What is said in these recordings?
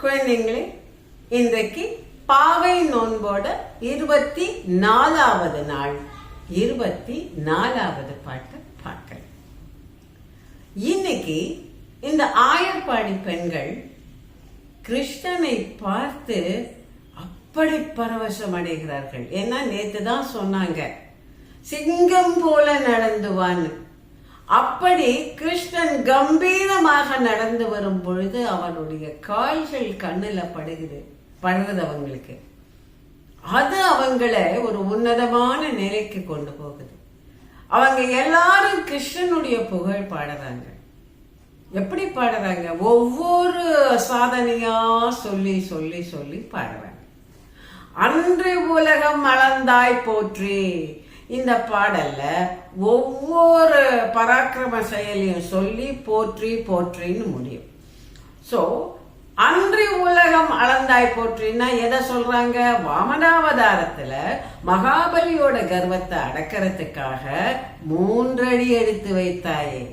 குழந்தைங்களே, இன்றைக்கு பாவை நோன்போட 24வது நாள் 24வது பாட்டை பார்க்கலாம். இன்னைக்கு இந்த ஆயர்பாடி பெண்கள் கிருஷ்ணனை பார்த்து அப்படி பரவசம் அடைகிறார்கள். ஏன்னா நேத்து தான் சொன்னாங்க, சிங்கம் போல நடந்துவான்னு. அப்படி கிருஷ்ணன் கம்பீரமாக நடந்து வரும் பொழுது அவனுடைய கால்கள் கண்ணுல படுறது அவங்களுக்கு. அது அவங்களை ஒரு உன்னதமான நிலைக்கு கொண்டு போகுது. அவங்க எல்லாரும் கிருஷ்ணனுடைய புகழ் பாடுறாங்க. எப்படி பாடுறாங்க? ஒவ்வொரு சாதனையா சொல்லி சொல்லி சொல்லி பாடுறாங்க. அன்று உலகம் அளந்தாய் போற்றி. இந்த பாடல்ல ஒவ்வொரு பராக்கிரம செயலையும் சொல்லி போற்றி போற்றின்னு முடியும். சோ அன்று உலகம் அளந்தாய் போற்றின்னா எதை சொல்றாங்க? வாமனாவதாரத்துல மகாபலியோட கர்வத்தை அடக்கிறதுக்காக 3 அடி எடுத்து வைத்தாயே,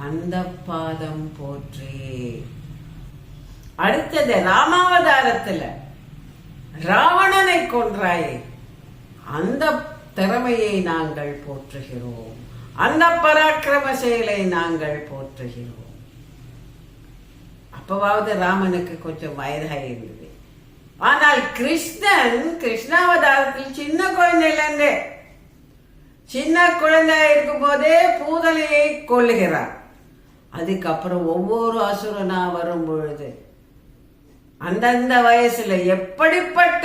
அந்த பாதம் போற்றி. அடுத்தது ராமாவதாரத்துல ராவணனை கொன்றாயே, அந்த திறமையை நாங்கள் போற்றுகிறோம், அந்த பராக்கிரம செயலை நாங்கள் போற்றுகிறோம். அப்பவாவது ராமனுக்கு கொஞ்சம் வயதாக இருந்தது. ஆனால் கிருஷ்ணாவதாரத்தில் சின்ன குழந்தையிலிருந்தே, சின்ன குழந்தை இருக்கும் போதே பூதனையை கொல்லுகிறார். அதுக்கப்புறம் ஒவ்வொரு அசுரனா வரும் பொழுது அந்தந்த வயசுல எப்படிப்பட்ட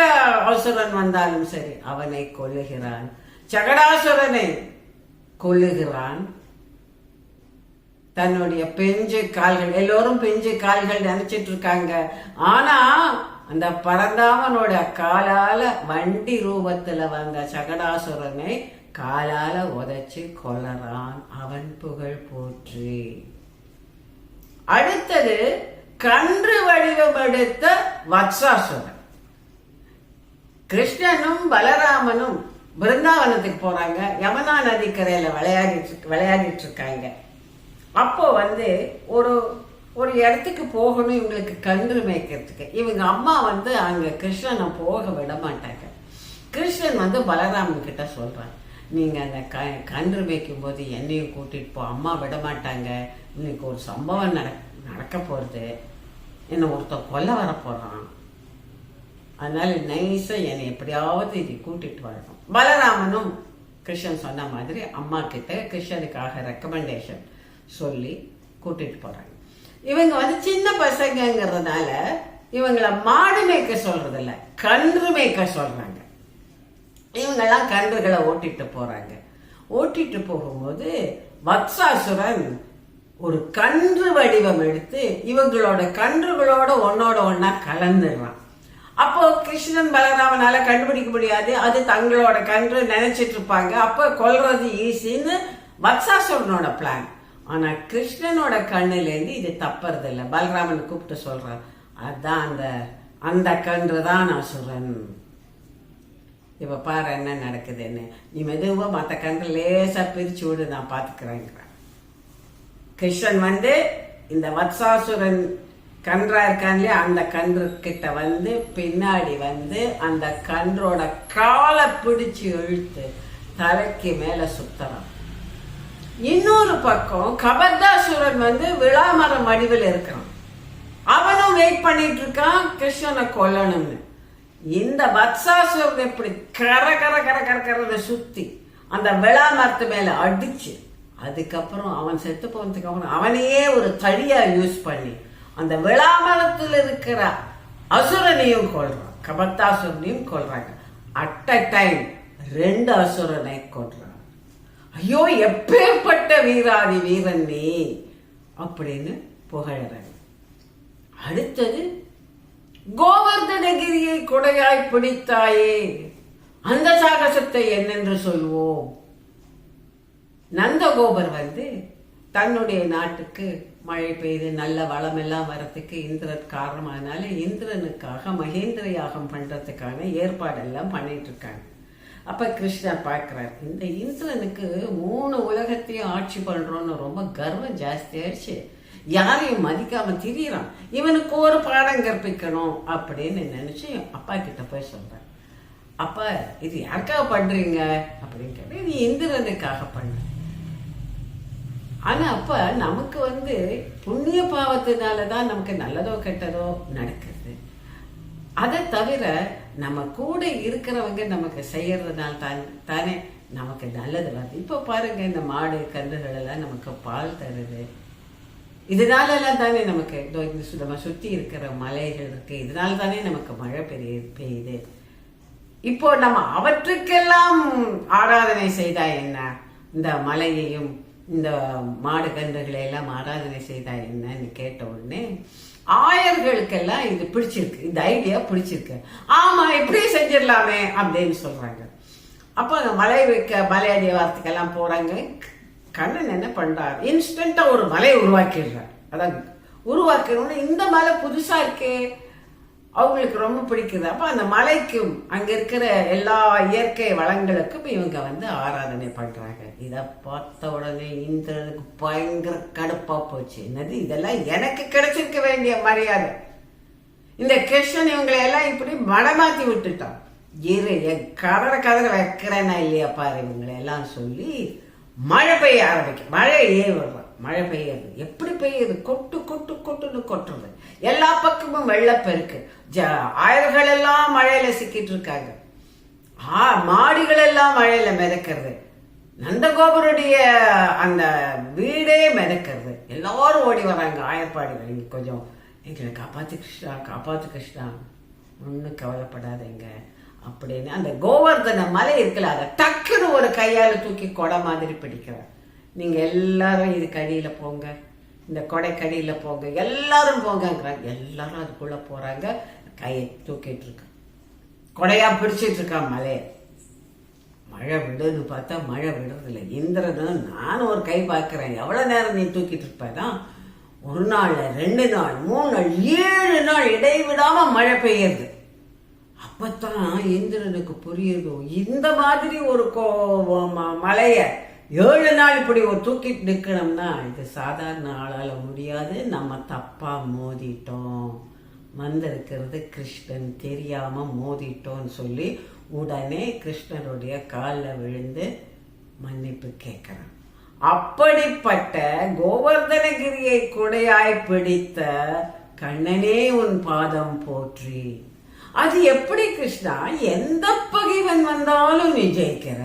அசுரன் வந்தாலும் சரி அவனை கொல்லுகிறான். சகடாசுரனை கொல்லுகிறான். தன்னுடைய பெஞ்சு கால்கள், எல்லோரும் பெஞ்சு கால்கள் நினைச்சிட்டு இருக்காங்க. ஆனா அந்த பரந்தாமனோட காலால வண்டி ரூபத்துல வந்த சகடாசுரனை காலால உதைச்சு கொல்லறான். அவன் புகழ் போற்றி. அடுத்தது கன்று வடிவம் எடுத்த வத்சாசுரன். கிருஷ்ணனும் பலராமனும் பிருந்தாவனத்துக்கு போறாங்க. யமுனா நதிக்கரையில விளையாடிட்டு இருக்காங்க. அப்போ ஒரு இடத்துக்கு போகணும் இவங்களுக்கு கன்று மேய்க்கிறதுக்கு. இவங்க அம்மா அங்க கிருஷ்ணனை போக விட மாட்டாங்க. கிருஷ்ணன் பலராமன் கிட்ட சொல்றான், நீங்க அந்த கன்று மேய்க்கும் போது என்னையும் கூட்டிட்டு போ, அம்மா விட மாட்டாங்க, இன்னைக்கு ஒரு சம்பவம் நடக்க போறது, என்ன ஒருத்தன் கொல்ல வர போறான், அதனால நைஸா என்னை எப்படியாவது இது கூட்டிட்டு வரணும். பலராமனும் கிருஷ்ணன் சொன்ன மாதிரி அம்மா கிட்ட கிருஷ்ணனுக்காக ரெக்கமெண்டேஷன் சொல்லி கூட்டிட்டு போறாங்க. இவங்க சின்ன பசங்கிறதுனால இவங்கள மாடு மேய்க்க சொல்றது இல்ல, கன்று மேய்க்க சொல்றாங்க. இவங்கெல்லாம் கன்றுகளை ஓட்டிட்டு போறாங்க. ஓட்டிட்டு போகும்போது வத்சாசுரன் ஒரு கன்று வடிவம் எடுத்து இவங்களோட கன்றுகளோட ஒன்னோட ஒன்னா கலந்துடுறான். அப்போ கிருஷ்ணன் பலராமனால கண்டுபிடிக்க முடியாது, அது தங்களோட கன்று நினைச்சிட்டு இருப்பாங்க. அப்ப கொல்றது ஈஸின்னு வத்சாசுரனோட பிளான். ஆனா கிருஷ்ணனோட கண்ணுல இருந்து இது தப்பறது இல்லை. பலராமன் கூப்பிட்டு சொல்றான், அதான் அந்த கன்று தான் அசுரன். இப்ப பாரு என்ன நடக்குதுன்னு, நீ மெதுவா மத்த கன்று லேசா பிரிச்சு விடு, நான் பாத்துக்கிறேன். கிருஷ்ணன் இந்த வத்சாசுரன் கன்றா இருக்கான், அந்த கன்று கிட்ட பின்னாடி அந்த கன்றோட காலை பிடிச்சு இழுத்து தலைக்கு மேல சுத்தறான். இன்னொரு பக்கம் கபர்தாசுரன் விளாமரம் வடிவில் இருக்கிறான். அவனும் வெயிட் பண்ணிட்டு இருக்கான் கிருஷ்ணனை கொல்லணும்னு. இந்த வத்சாசுரன் இப்படி கர கர கர கர கர சுத்தி அந்த விளாமரத்து மேல அடிச்சு, அதுக்கப்புறம் அவன் செத்து போனதுக்கு அப்புறம் அவனையே ஒரு தடியா யூஸ் பண்ணி அந்த விளாமரத்தில் இருக்கிற அசுரனையும் கொல்றான், கபர்தாசுரனையும் கொல்றாங்க. அட் அ டைம் 2 அசுரனை கொல்றான். ஐயோ எப்பேற்பட்ட வீராதி வீரன் நீ அப்படின்னு புகழறாங்க. அடுத்தது கோவர்தனகிரியை கொடையாய் பிடித்தாயே, அந்த சாகசத்தை என்னென்று சொல்வோம். நந்தகோபர் தன்னுடைய நாட்டுக்கு மழை பெய்து நல்ல வளம் எல்லாம் வரத்துக்கு இந்திரன் காரணமானால இந்திரனுக்காக மகேந்திர யாகம் பண்றதுக்கான ஏற்பாடெல்லாம் பண்ணிட்டு இருக்காங்க. அப்ப கிருஷ்ணர் பார்க்கிறார், இந்த இந்திரனுக்கு 3 உலகத்தையும் ஆட்சி பண்றோம்னு ரொம்ப கர்வம் ஜாஸ்தி ஆயிடுச்சு. யாரையும் மதிக்காம திரியறான், இவனுக்கு ஒரு பாடம் கற்பிக்கணும் அப்படின்னு நினைச்சு அப்பா கிட்ட போய் சொல்றேன். அப்பா, இது யாருக்காக பண்றீங்க அப்படின்னு கேட்ட, இது இந்திரனுக்காக பண்ண. ஆனா அப்ப நமக்கு புண்ணிய பாவத்தினாலதான் நமக்கு நல்லதோ கெட்டதோ நடக்குது. அதை தவிர நம்ம கூட இருக்கிறவங்க நமக்கு செய்யறதுனால தானே நமக்கு நல்லது வருது. இப்ப பாருங்க, இந்த மாடு கன்றுகள் எல்லாம் நமக்கு பால் தருது. இதனால எல்லாம் தானே நமக்கு நம்ம சுத்தி இருக்கிற மலைகள் இருக்கு, இதனால தானே நமக்கு மழை பெய்யுது. இப்போ நம்ம அவற்றுக்கெல்லாம் ஆராதனை செய்தா என்ன? இந்த மலையையும் இந்த மாடு கன்றுகளை எல்லாம் ஆராதனை செய்தா என்னன்னு கேட்ட உடனே ஆயர்களுக்கெல்லாம் இது பிடிச்சிருக்கு, இந்த ஐடியா பிடிச்சிருக்கு. ஆமா, இப்படி செஞ்சிடலாமே அப்படின்னு சொல்றாங்க. அப்ப அந்த மலையடி வாரத்துக்கெல்லாம் போறாங்க. கண்ணன் என்ன பண்றாரு, இன்ஸ்டன்டா ஒரு மலையை உருவாக்கிடுறார். அதான் உருவாக்கணும்னு, இந்த மலை புதுசா இருக்கே, அவங்களுக்கு ரொம்ப பிடிக்குது. அப்ப அந்த மலைக்கும் அங்க இருக்கிற எல்லா இயற்கை வளங்களுக்கும் இவங்க ஆராதனை பண்றாங்க. இத பார்த்த உடனே இந்திரனுக்கு பயங்கர கடுப்பா போச்சு. என்னது இதெல்லாம் எனக்கு கிடைச்சிருக்க வேண்டிய மரியாதை, இந்த கிருஷ்ணன் இவங்களை எல்லாம் இப்படி மடமாத்தி விட்டுட்டான். கதற வைக்கிறேன்னா இல்லையா பாரு இவங்களை எல்லாம் சொல்லி மழை பெய்ய ஆரம்பிக்கும். மழையே வர்றான், மழை பெய்யுது. எப்படி பெய்யுது? கொட்டு கொட்டு கொட்டுன்னு கொட்டுறது. எல்லா பக்கமும் வெள்ளப்பெருக்கு. ஆயர்கள் எல்லாம் மழையில சிக்கிட்டு இருக்காங்க. மாடிகள் எல்லாம் மழையில மிதக்கிறது. நந்தகோபருடைய அந்த வீடே மிதக்கிறது. எல்லாரும் ஓடி வராங்க. ஆயர்பாடிகள், கொஞ்சம் எங்களை காப்பாத்து கிருஷ்ணா, காப்பாத்து கிருஷ்ணா, ஒன்னும் கவலைப்படாதீங்க அப்படின்னு அந்த கோவர்தன மலை இருக்குல்ல, அதை டக்குன்னு ஒரு கையால தூக்கி கொடை மாதிரி பிடிக்கிறார். நீங்க எல்லாரும் இதுக்கு அடியில போங்க, இந்த கொடை கடியில போங்க, எல்லாரும் போங்கிறாங்க. எல்லாரும் அதுக்குள்ள போறாங்க. கையை தூக்கிட்டு இருக்க, கொடையா பிடிச்சிட்டு இருக்கான் மலைய. மழை விடுன்னு பார்த்தா மழை விடுறது இல்லை. இந்திரன், நானும் ஒரு கை பார்க்கிறேன், எவ்வளவு நேரம் நீ தூக்கிட்டு இருப்பதான்? ஒரு நாள், 2 நாள், 3 நாள், 7 நாள் இடைவிடாம மழை பெய்யுது. அப்பத்தான் இந்திரனுக்கு புரியுது, இந்த மாதிரி ஒரு மலைய 7 நாள் இப்படி ஒரு தூக்கிட்டு நிக்கணும்னா இது சாதாரண ஆளால முடியாது. நம்ம தப்பா மோதிட்டோம், வந்திருக்கிறது கிருஷ்ணன், தெரியாம மோதிட்டோம்னு சொல்லி உடனே கிருஷ்ணனுடைய காலில் விழுந்து மன்னிப்பு கேட்கிறான். அப்படிப்பட்ட கோவர்தனகிரியை கொடையாய் பிடித்த கண்ணனே உன் பாதம் போற்றி. அது எப்படி கிருஷ்ணா, எந்த பகைவன் வந்தாலும் நீ ஜெயிக்கிற,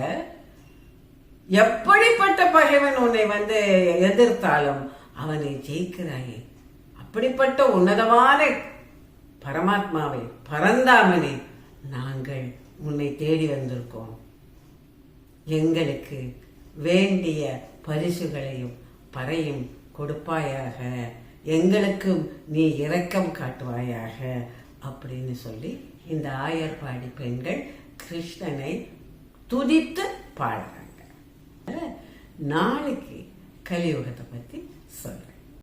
எப்படிப்பட்ட பகைவன் உன்னை எதிர்த்தாலும் அவனை ஜெயிக்கிறாயே. அப்படிப்பட்ட உன்னதமான பரமாத்மாவை, பரந்தாமனை நாங்கள் உன்னை தேடி வந்திருக்கோம். எங்களுக்கு வேண்டிய பரிசுகளையும் பறையும் கொடுப்பாயாக, எங்களுக்கும் நீ இரக்கம் காட்டுவாயாக அப்படின்னு சொல்லி இந்த ஆயர்பாடி பெண்கள் கிருஷ்ணனை துதித்து பாடுறாங்க. நாளைக்கு கலியுகத்தை பத்தி சொல்றேன்.